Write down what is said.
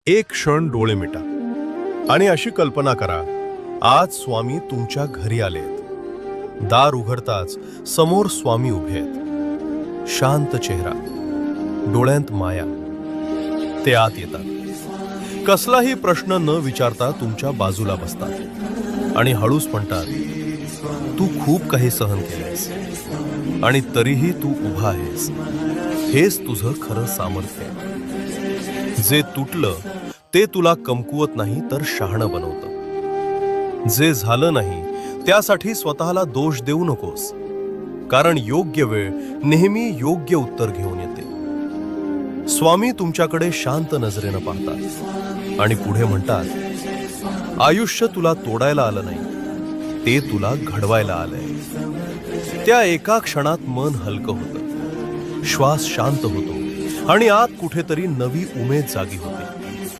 एक क्षण डोळे मिटा आणि अशी कल्पना करा, आज स्वामी तुमच्या घरी आलेत. दार उघडताच समोर स्वामी उभे आहेत. शांत चेहरा, डोळ्यांत माया. ते आत येतात. कसलाही प्रश्न न विचारता तुमच्या बाजूला बसतात आणि हळूच म्हणतात, तू खूप काही सहन केलेस आणि तरीही तू उभा आहेस. हेच तुझं खरं सामर्थ्य आहे. जे तुटलं ते तुला कमकुवत नाही तर शहाणं बनवतं. जे झालं नाही त्यासाठी स्वतःला दोष देऊ नकोस, कारण योग्य वेळ नेहमी योग्य उत्तर घेऊन येते. स्वामी तुमच्याकडे शांत नजरेनं पाहतात आणि पुढे म्हणतात, आयुष्य तुला तोडायला आलं नाही, ते तुला घडवायला आलंय. त्या एका क्षणात मन हलकं होतं, श्वास शांत होतो आणि आत कुठेतरी नवी उमेद जागी होते.